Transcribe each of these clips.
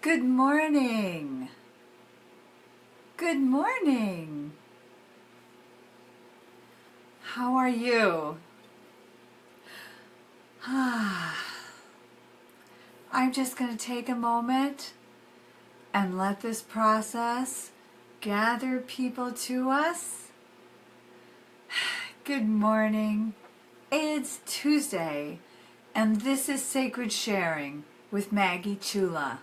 Good morning. Good morning. How are you? I'm just going to take a moment and let this process gather people to us. Good morning. It's Tuesday, and this is Sacred Sharing with Maggie Chula.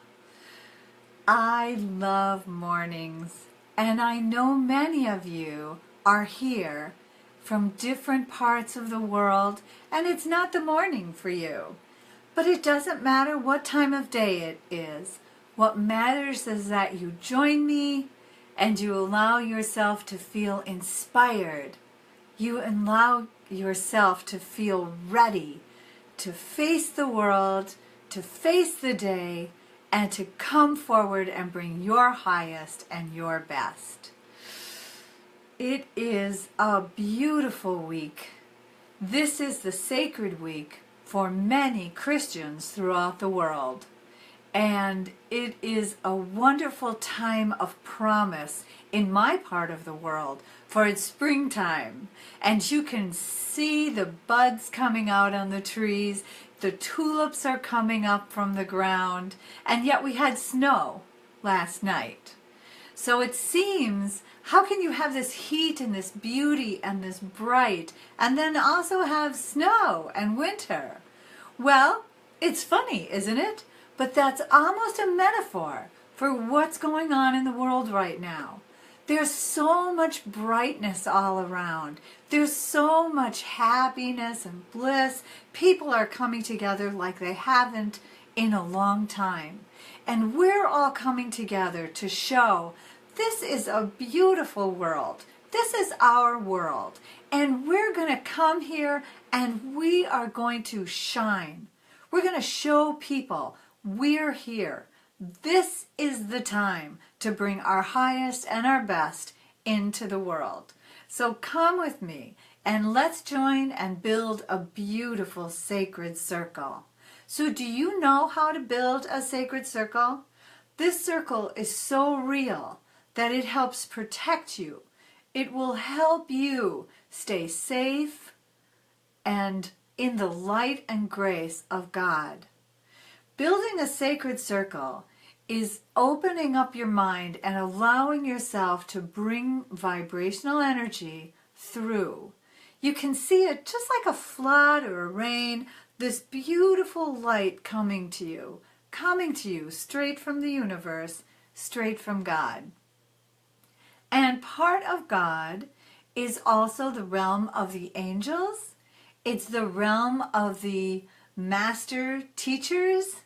I love mornings, and I know many of you are here from different parts of the world, and it's not the morning for you. But it doesn't matter what time of day it is. What matters is that you join me and you allow yourself to feel inspired. You allow yourself to feel ready to face the world, to face the day, and to come forward and bring your highest and your best. It is a beautiful week. This is the sacred week for many Christians throughout the world. And it is a wonderful time of promise in my part of the world, for it's springtime. And you can see the buds coming out on the trees. The tulips are coming up from the ground. And yet we had snow last night. So it seems, how can you have this heat and this beauty and this bright, and then also have snow and winter? Well, it's funny, isn't it? But that's almost a metaphor for what's going on in the world right now. There's so much brightness all around. There's so much happiness and bliss. People are coming together like they haven't in a long time. And we're all coming together to show this is a beautiful world. This is our world. And we're going to come here and we are going to shine. We're going to show people we're here. This is the time to bring our highest and our best into the world. So come with me and let's join and build a beautiful sacred circle. So do you know how to build a sacred circle? This circle is so real that it helps protect you. It will help you stay safe and in the light and grace of God. Building a sacred circle is opening up your mind and allowing yourself to bring vibrational energy through. You can see it just like a flood or a rain, this beautiful light coming to you straight from the universe, straight from God. And part of God is also the realm of the angels. It's the realm of the master teachers.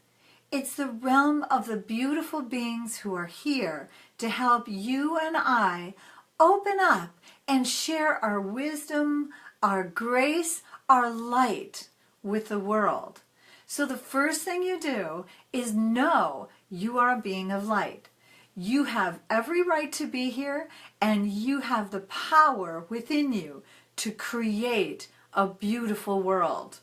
It's the realm of the beautiful beings who are here to help you and I open up and share our wisdom, our grace, our light with the world. So the first thing you do is know you are a being of light. You have every right to be here, and you have the power within you to create a beautiful world.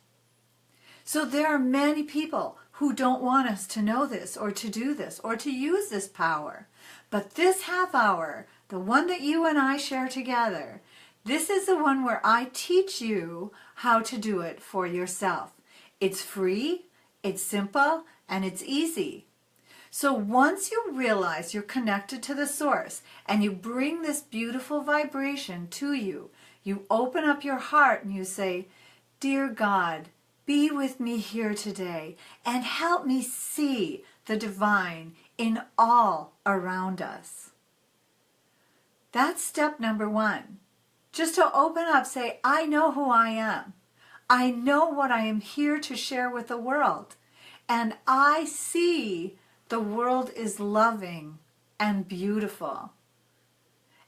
So there are many people who don't want us to know this or to do this or to use this power. But this half hour, the one that you and I share together, this is the one where I teach you how to do it for yourself. It's free, it's simple, and it's easy. So once you realize you're connected to the source and you bring this beautiful vibration to you, you open up your heart and you say, "Dear God, be with me here today and help me see the divine in all around us." That's step number one. Just to open up, say, I know who I am. I know what I am here to share with the world. And I see the world is loving and beautiful.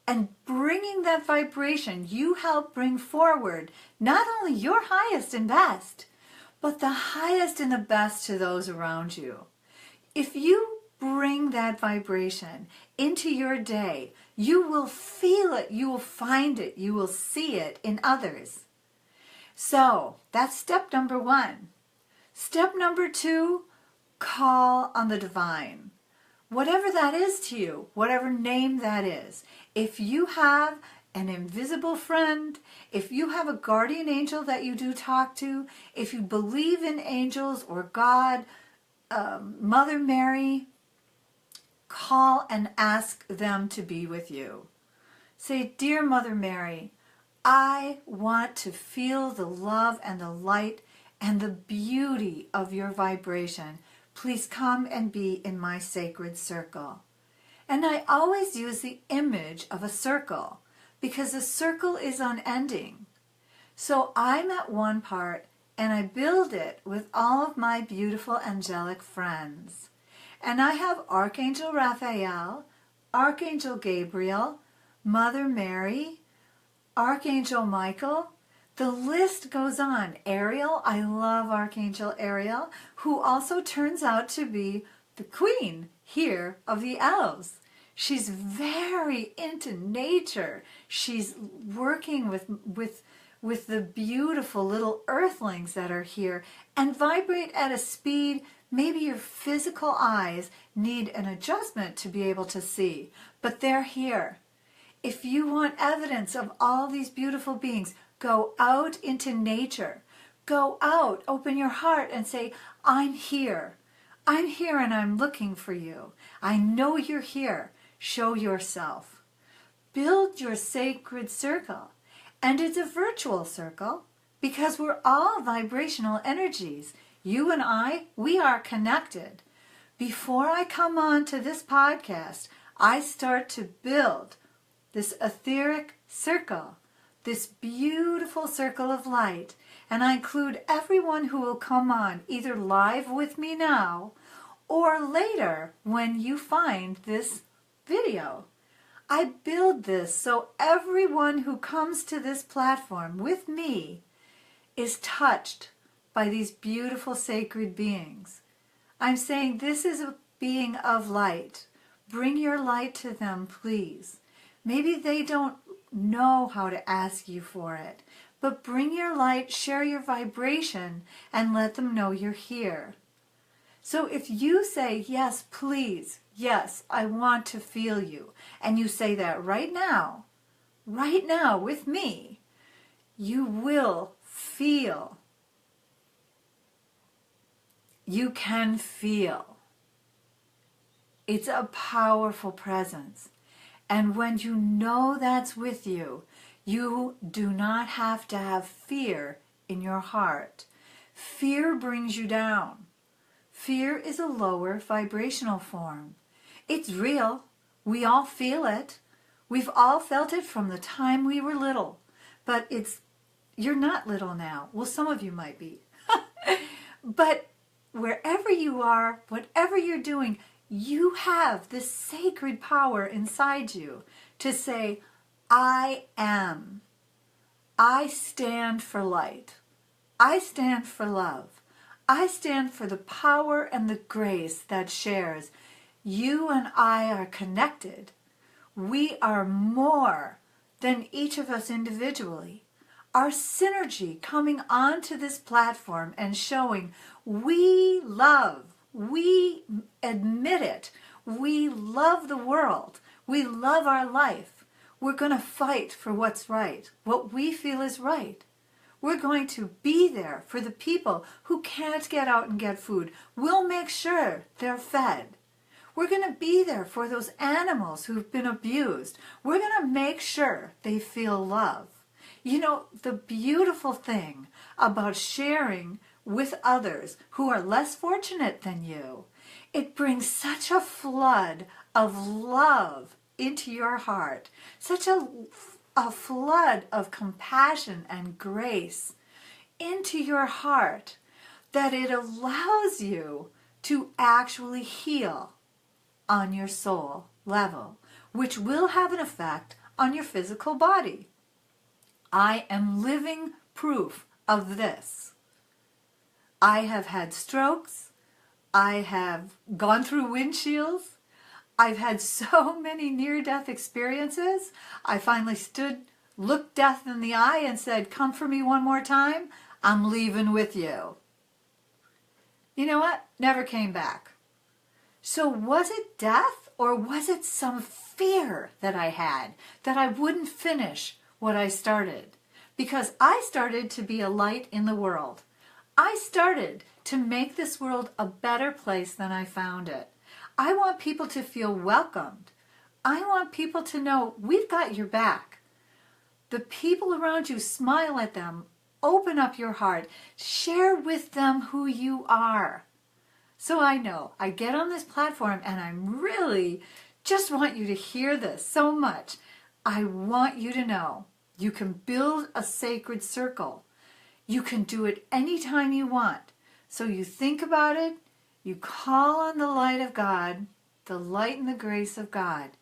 And bringing that vibration, you help bring forward not only your highest and best, but the highest and the best to those around you. If you bring that vibration into your day, you will feel it, you will find it, you will see it in others. So that's step number one. Step number two, call on the divine. whatever that is to you, whatever name that is. If you have an invisible friend, if you have a guardian angel that you do talk to, if you believe in angels or God, Mother Mary, call and ask them to be with you. Say, "Dear Mother Mary, I want to feel the love and the light and the beauty of your vibration. Please come and be in my sacred circle." And I always use the image of a circle because a circle is unending. So I'm at one part and I build it with all of my beautiful angelic friends. And I have Archangel Raphael, Archangel Gabriel, Mother Mary, Archangel Michael. The list goes on. Ariel, I love Archangel Ariel, who also turns out to be the queen here of the elves. She's very into nature. She's working with the beautiful little earthlings that are here and vibrate at a speed maybe your physical eyes need an adjustment to be able to see, but they're here. If you want evidence of all these beautiful beings, go out into nature. Go out, open your heart and say, "I'm here. I'm here and I'm looking for you. I know you're here. Show yourself." Build your sacred circle. And it's a virtual circle because we're all vibrational energies. You and I, we are connected. Before I come on to this podcast, I start to build this etheric circle, this beautiful circle of light, and I include everyone who will come on either live with me now or later when you find this video. I build this so everyone who comes to this platform with me is touched by these beautiful sacred beings. I'm saying this is a being of light. Bring your light to them, please. Maybe they don't know how to ask you for it, but bring your light, share your vibration, and let them know you're here. So if you say, "Yes, please, yes, I want to feel you," and you say that right now with me, you will feel. You can feel. It's a powerful presence. And when you know that's with you, you do not have to have fear in your heart. Fear brings you down. Fear is a lower vibrational form. It's real. We all feel it. We've all felt it from the time we were little. But you're not little now. Well, some of you might be. But wherever you are, whatever you're doing, you have this sacred power inside you to say, "I am. I stand for light. I stand for love. I stand for the power and the grace that shares. You and I are connected. We are more than each of us individually. Our synergy coming onto this platform and showing we love, we admit it, we love the world, we love our life. We're going to fight for what's right, what we feel is right. We're going to be there for the people who can't get out and get food. We'll make sure they're fed. We're going to be there for those animals who've been abused. We're going to make sure they feel love. You know, the beautiful thing about sharing with others who are less fortunate than you, it brings such a flood of love into your heart, such a flood of compassion and grace into your heart that it allows you to actually heal on your soul level, which will have an effect on your physical body. I am living proof of this. I have had strokes. I have gone through windshields. I've had so many near-death experiences. I finally looked death in the eye and said, "Come for me one more time. I'm leaving with you." You know what? Never came back. So was it death, or was it some fear that I had that I wouldn't finish what I started? Because I started to be a light in the world. I started to make this world a better place than I found it. I want people to feel welcomed. I want people to know we've got your back. The people around you, smile at them, open up your heart, share with them who you are. So I know I get on this platform and I really just want you to hear this so much. I want you to know you can build a sacred circle. You can do it anytime you want. So you think about it, you call on the light of God, the light and the grace of God.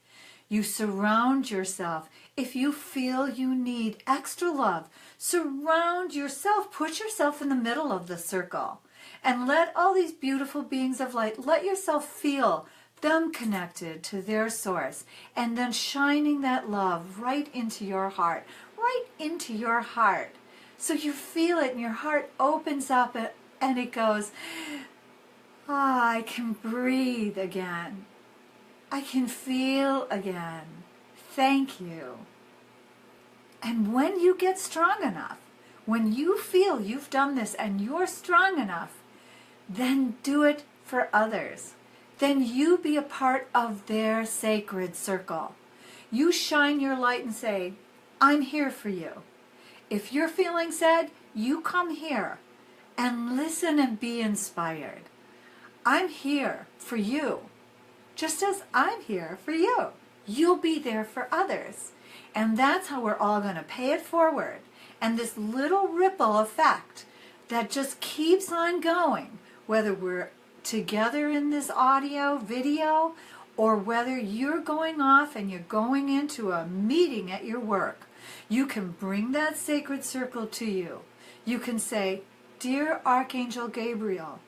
You surround yourself. If you feel you need extra love, surround yourself. Put yourself in the middle of the circle. And let all these beautiful beings of light, let yourself feel them connected to their source. And then shining that love right into your heart. Right into your heart. So you feel it and your heart opens up and it goes, I can breathe again. I can feel again. Thank you. And when you get strong enough, when you feel you've done this and you're strong enough, then do it for others. Then you be a part of their sacred circle. You shine your light and say, I'm here for you. If you're feeling sad, you come here and listen and be inspired. I'm here for you, just as I'm here for you. You'll be there for others. And that's how we're all going to pay it forward. And this little ripple effect that just keeps on going, whether we're together in this audio, video, or whether you're going off and you're going into a meeting at your work, you can bring that sacred circle to you. You can say, Dear Archangel Gabriel,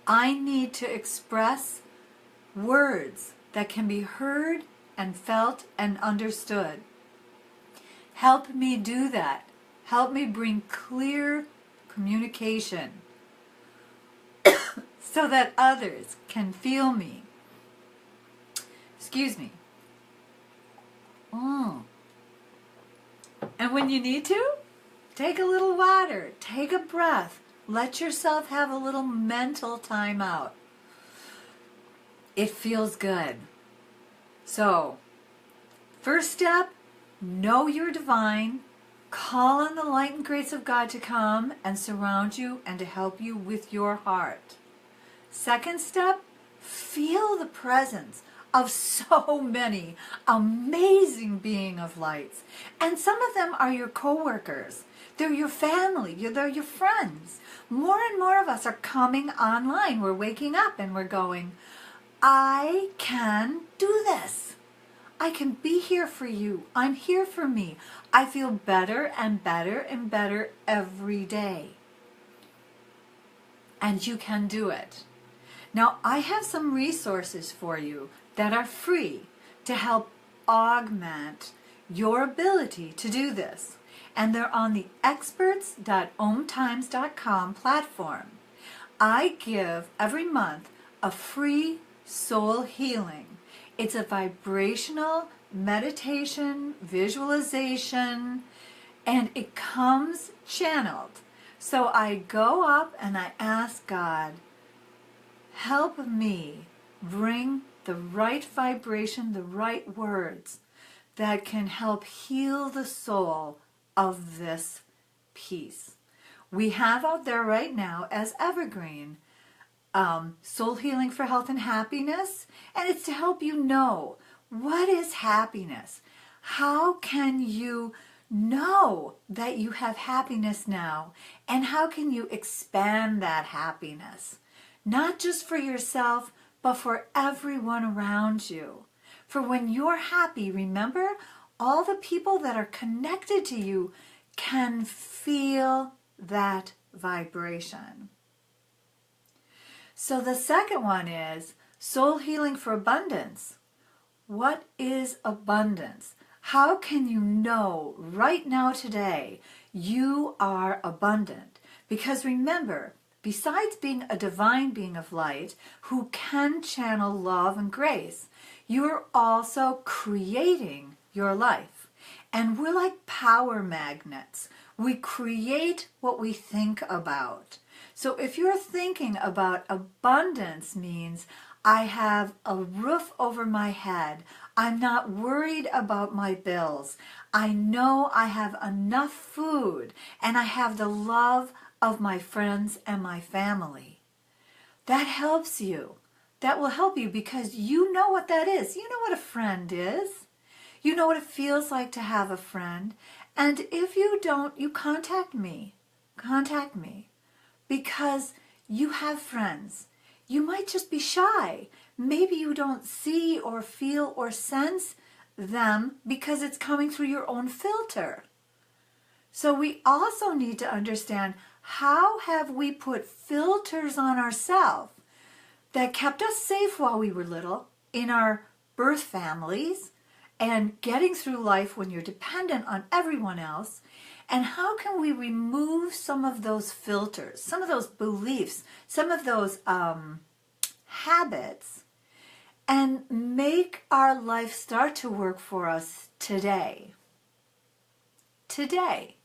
I need to express words that can be heard and felt and understood. Help me do that. Help me bring clear communication so that others can feel me. Excuse me. And when you need to, take a little water, take a breath, let yourself have a little mental time out. It feels good. So, first step, know you're divine. Call on the light and grace of God to come and surround you and to help you with your heart. Second step, feel the presence of so many amazing beings of lights. And some of them are your co-workers. They're your family. They're your friends. More and more of us are coming online. We're waking up and we're going, I can do this. I can be here for you. I'm here for me. I feel better and better and better every day. And you can do it. Now, I have some resources for you that are free to help augment your ability to do this. And they're on the experts.omtimes.com platform. I give every month a free soul healing. It's a vibrational meditation, visualization, and it comes channeled. So I go up and I ask God, help me bring the right vibration, the right words that can help heal the soul of this piece. We have out there right now as Evergreen, Soul Healing for Health and Happiness, and it's to help you know what is happiness. How can you know that you have happiness now, and how can you expand that happiness? Not just for yourself, but for everyone around you. For when you're happy, remember, all the people that are connected to you can feel that vibration. So the second one is Soul Healing for Abundance. What is abundance? How can you know right now today you are abundant? Because remember, besides being a divine being of light who can channel love and grace, you are also creating your life. And we're like power magnets. We create what we think about. So if you're thinking about abundance means I have a roof over my head, I'm not worried about my bills, I know I have enough food, and I have the love of my friends and my family. That helps you. That will help you because you know what that is. You know what a friend is. You know what it feels like to have a friend. And if you don't, you contact me. Contact me. Because you have friends. You might just be shy. Maybe you don't see or feel or sense them because it's coming through your own filter. So we also need to understand, how have we put filters on ourselves that kept us safe while we were little in our birth families and getting through life when you're dependent on everyone else? And how can we remove some of those filters, some of those beliefs, some of those habits, and make our life start to work for us today? Today.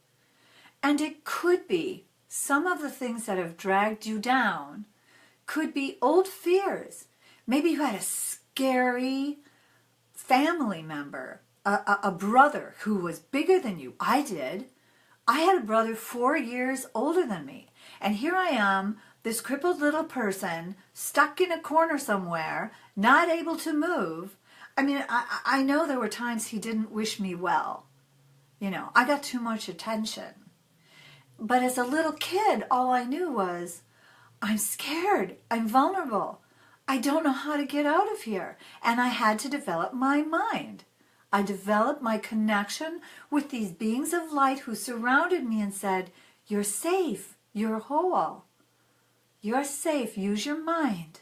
And it could be some of the things that have dragged you down could be old fears. Maybe you had a scary family member, a brother who was bigger than you. I did. I had a brother 4 years older than me. And here I am, this crippled little person, stuck in a corner somewhere, not able to move. I mean, I know there were times he didn't wish me well. You know, I got too much attention. But as a little kid, all I knew was, I'm scared. I'm vulnerable. I don't know how to get out of here. And I had to develop my mind. I developed my connection with these beings of light who surrounded me and said, you're safe. You're whole. You're safe. Use your mind.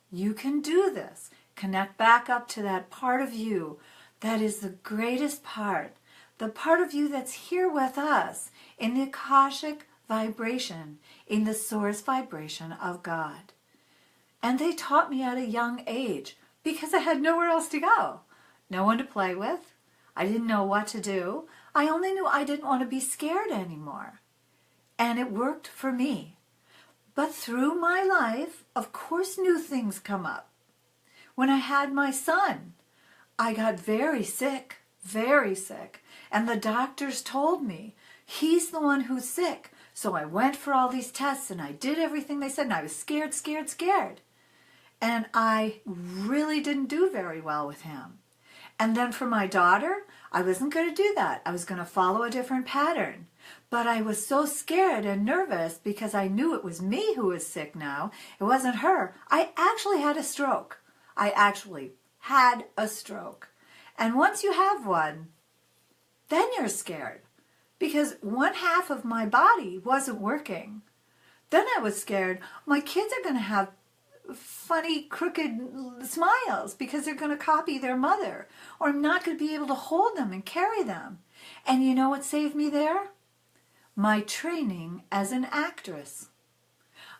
You can do this. Connect back up to that part of you that is the greatest part. The part of you that's here with us in the Akashic vibration, in the source vibration of God. And they taught me at a young age because I had nowhere else to go. No one to play with. I didn't know what to do. I only knew I didn't want to be scared anymore. And it worked for me. But through my life, of course, new things come up. When I had my son, I got very sick. And the doctors told me, he's the one who's sick. So I went for all these tests and I did everything they said, and I was scared. And I really didn't do very well with him. And then for my daughter, I wasn't going to do that. I was going to follow a different pattern. But I was so scared and nervous because I knew it was me who was sick now. It wasn't her. I actually had a stroke. And once you have one, then you're scared. Because one half of my body wasn't working. Then I was scared, my kids are going to have funny, crooked smiles because they're going to copy their mother. Or I'm not going to be able to hold them and carry them. And you know what saved me there? My training as an actress.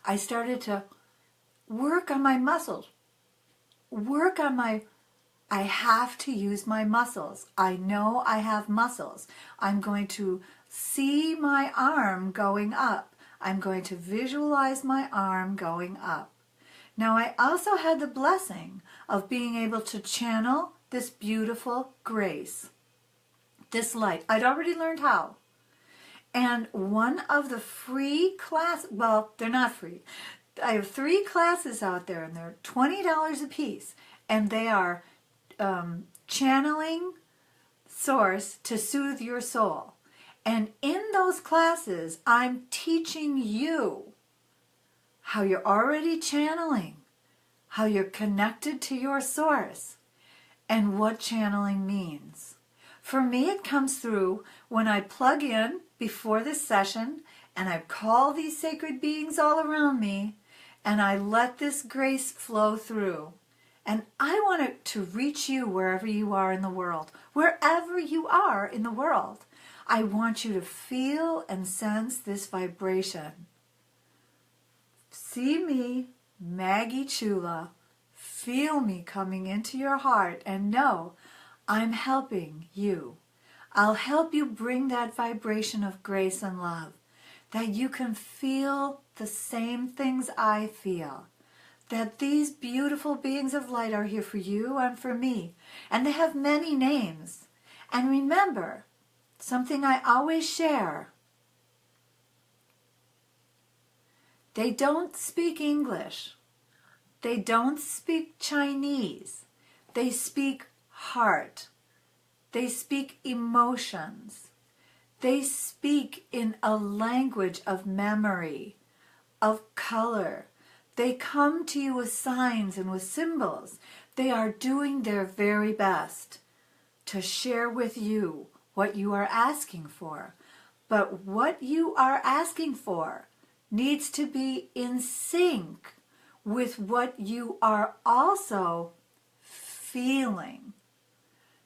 I started to work on my muscles. I have to use my muscles. I know I have muscles. I'm going to see my arm going up. I'm going to visualize my arm going up. Now, I also had the blessing of being able to channel this beautiful grace, this light. I'd already learned how. And one of the free classes, well, they're not free. I have 3 classes out there, and they're $20 a piece. And they are channeling source to soothe your soul. And in those classes, I'm teaching you how you're already channeling, how you're connected to your source, and what channeling means. For me, it comes through when I plug in before this session and I call these sacred beings all around me and I let this grace flow through. And I want it to reach you wherever you are in the world. Wherever you are in the world. I want you to feel and sense this vibration see me, Maggie Chula, feel me coming into your heart, and know I'm helping you. I'll help you bring that vibration of grace and love, that you can feel the same things I feel, that these beautiful beings of light are here for you and for me, and they have many names. And remember, something I always share, they don't speak English. They don't speak Chinese. They speak heart. They speak emotions. They speak in a language of memory, of color. They come to you with signs and with symbols. They are doing their very best to share with you what you are asking for. But what you are asking for needs to be in sync with what you are also feeling.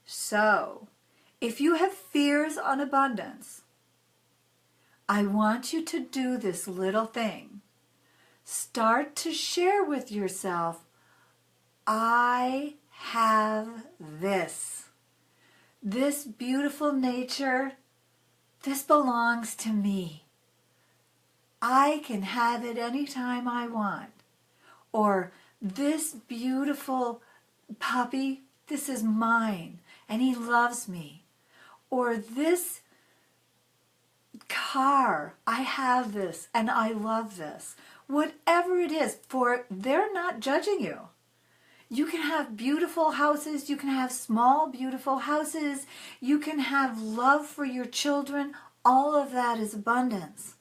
So, if you have fears on abundance, I want you to do this little thing. Start to share with yourself, I have this. This beautiful nature, this belongs to me. I can have it anytime I want. Or this beautiful puppy, this is mine and he loves me. Or this car, I have this and I love this. Whatever it is, for they're not judging you. You can have beautiful houses, you can have small beautiful houses, you can have love for your children. All of that is abundance.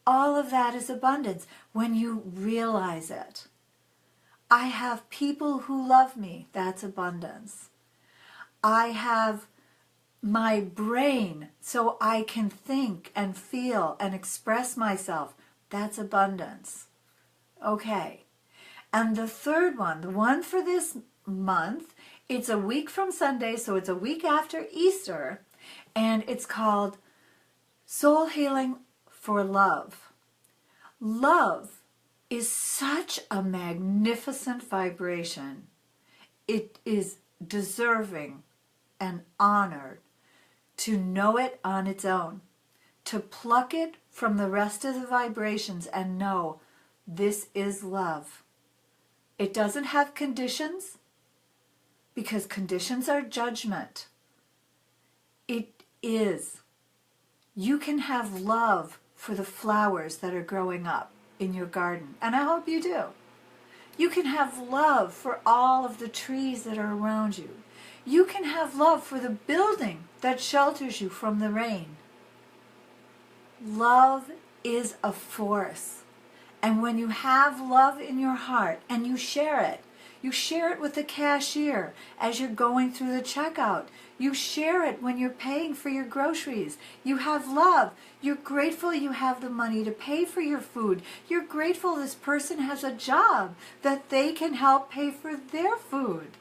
All of that is abundance when you realize it. I have people who love me. That's abundance. I have my brain so I can think and feel and express myself. That's abundance. Okay. And the third one, the one for this month, it's a week from Sunday, so it's a week after Easter, and it's called Soul Healing for Love. Love is such a magnificent vibration. It is deserving and honored to know it on its own, to pluck it from the rest of the vibrations and know this is love. It doesn't have conditions because conditions are judgment. It is. You can have love for the flowers that are growing up in your garden, and I hope you do. You can have love for all of the trees that are around you. You can have love for the building that shelters you from the rain. Love is a force. And when you have love in your heart and you share it with the cashier as you're going through the checkout. You share it when you're paying for your groceries. You have love. You're grateful you have the money to pay for your food. You're grateful this person has a job that they can help pay for their food.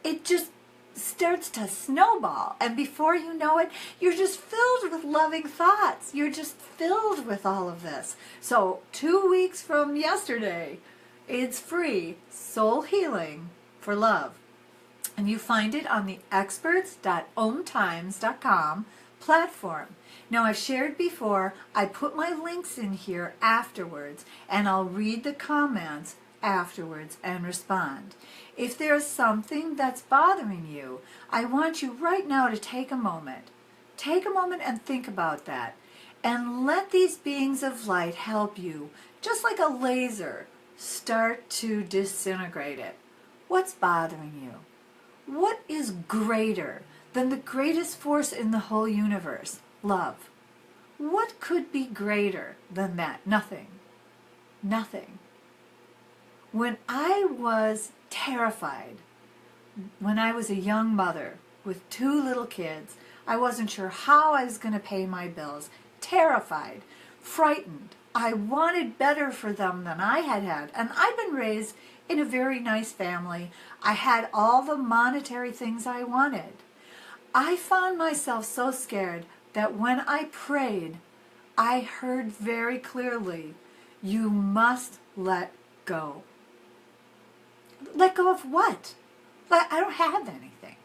It just starts to snowball, and before you know it, you're just filled with loving thoughts. You're just filled with all of this. So 2 weeks from yesterday, it's free, Soul Healing for Love. And you find it on the experts.omtimes.com platform. Now, I've shared before, I put my links in here afterwards, and I'll read the comments afterwards and respond. If there's something that's bothering you, I want you right now to take a moment. Take a moment and think about that. And let these beings of light help you, just like a laser, start to disintegrate it. What's bothering you? What is greater than the greatest force in the whole universe? Love. What could be greater than that? Nothing. Nothing. When I was terrified, when I was a young mother with 2 little kids, I wasn't sure how I was going to pay my bills. Terrified, frightened. I wanted better for them than I had had. And I'd been raised in a very nice family. I had all the monetary things I wanted. I found myself so scared that when I prayed, I heard very clearly, You must let go. Let go of what? I don't have anything.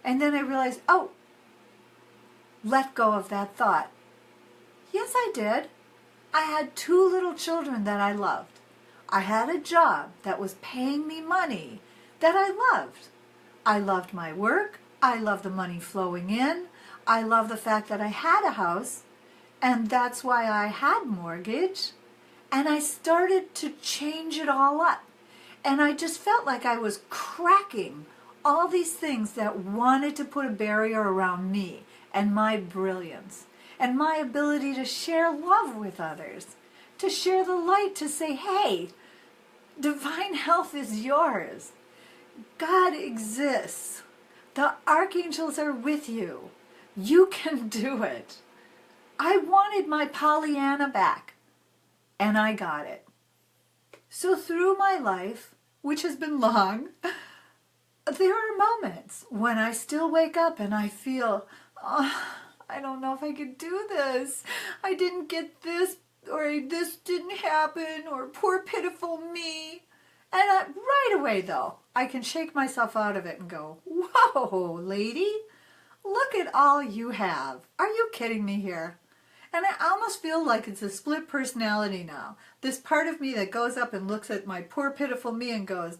And then I realized, oh, let go of that thought. Yes, I did. I had 2 little children that I loved. I had a job that was paying me money that I loved. I loved my work. I loved the money flowing in. I loved the fact that I had a house, and that's why I had mortgage. And I started to change it all up. And I just felt like I was cracking all these things that wanted to put a barrier around me and my brilliance and my ability to share love with others, to share the light, to say, hey, divine health is yours. God exists. The archangels are with you. You can do it. I wanted my Pollyanna back, and I got it. So through my life, which has been long, there are moments when I still wake up and I feel, oh, I don't know if I could do this. I didn't get this, or this didn't happen, or poor pitiful me. And right away, though, I can shake myself out of it and go, whoa, lady, look at all you have. Are you kidding me here? And I almost feel like it's a split personality now. This part of me that goes up and looks at my poor pitiful me and goes,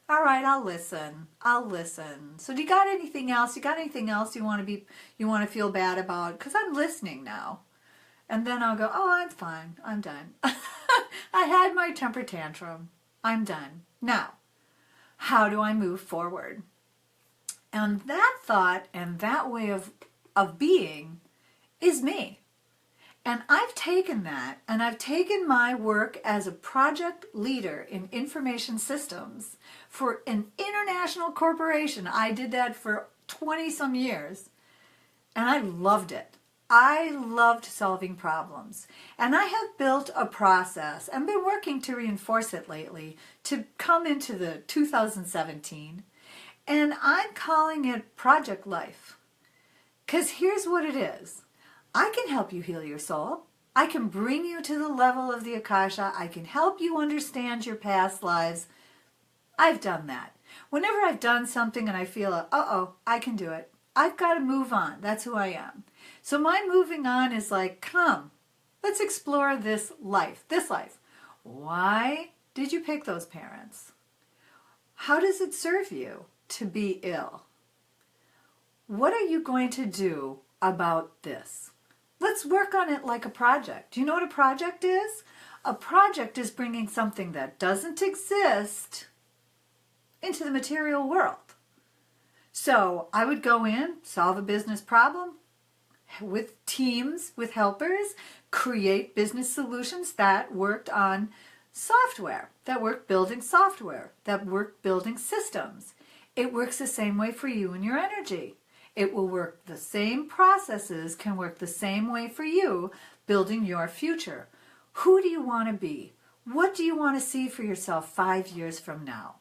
all right, I'll listen. I'll listen. So do you got anything else? You got anything else you want to feel bad about? Because I'm listening now. And then I'll go, oh, I'm fine. I'm done. I had my temper tantrum. I'm done. Now, how do I move forward? And that thought and that way of being is me. And I've taken that, and I've taken my work as a project leader in information systems for an international corporation. I did that for 20 some years, and I loved it. I loved solving problems. And I have built a process and been working to reinforce it lately to come into the 2017. And I'm calling it Project Life. Because here's what it is. I can help you heal your soul. I can bring you to the level of the Akasha. I can help you understand your past lives. I've done that. Whenever I've done something and I feel, uh-oh, I can do it. I've got to move on. That's who I am. So my moving on is like, come, let's explore this life. Why did you pick those parents? How does it serve you to be ill? What are you going to do about this? Let's work on it like a project. Do you know what a project is? A project is bringing something that doesn't exist into the material world. So I would go in, solve a business problem with teams, with helpers, create business solutions that worked on software, that worked building software, that worked building systems. It works the same way for you and your energy. It will work, the same processes can work the same way for you building your future. Who do you want to be? What do you want to see for yourself 5 years from now?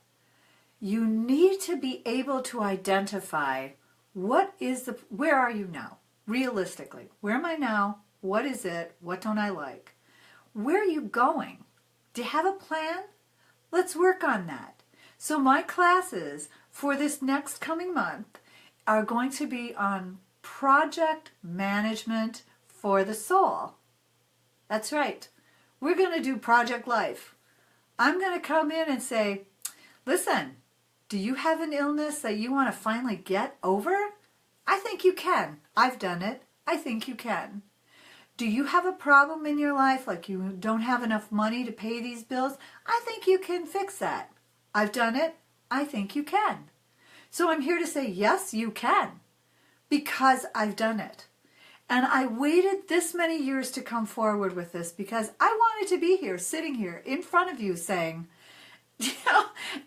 You need to be able to identify where are you now? Realistically, where am I now? What is it? What don't I like? Where are you going? Do you have a plan? Let's work on that. So my classes for this next coming month are going to be on project management for the soul. That's right. We're going to do Project Life. I'm going to come in and say, listen, do you have an illness that you want to finally get over? I think you can. I've done it. I think you can. Do you have a problem in your life, like you don't have enough money to pay these bills? I think you can fix that. I've done it. I think you can. So I'm here to say, yes, you can, because I've done it. And I waited this many years to come forward with this because I wanted to be here, sitting here in front of you saying, it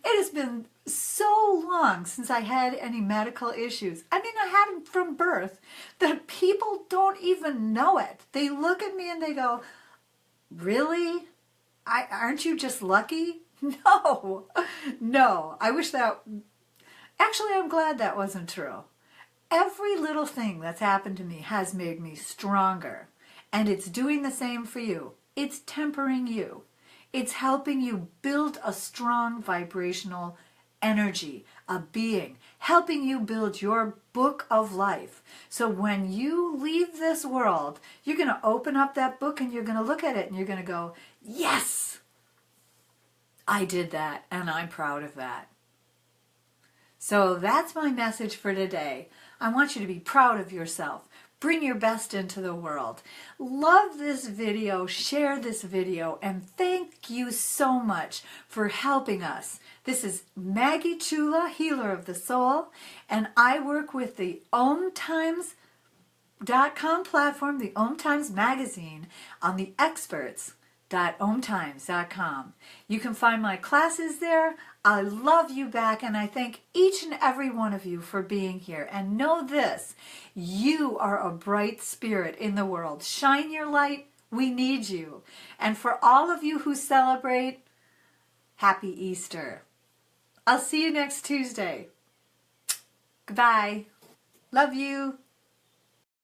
has been so long since I had any medical issues. I mean, I had them from birth that people don't even know it. They look at me and they go, really? Aren't you just lucky? No. I wish that... Actually, I'm glad that wasn't true. Every little thing that's happened to me has made me stronger. And it's doing the same for you. It's tempering you. It's helping you build a strong vibrational energy, a being, helping you build your book of life. So when you leave this world, you're going to open up that book and you're going to look at it and you're going to go, yes, I did that and I'm proud of that. So that's my message for today. I want you to be proud of yourself. Bring your best into the world. Love this video, share this video, and thank you so much for helping us. This is Maggie Chula, Healer of the Soul, and I work with the OMTimes.com platform, the OMTimes magazine, on the experts.omtimes.com. You can find my classes there. I love you back, and I thank each and every one of you for being here. And know this, you are a bright spirit in the world. Shine your light. We need you. And for all of you who celebrate, happy Easter. I'll see you next Tuesday. Goodbye. Love you.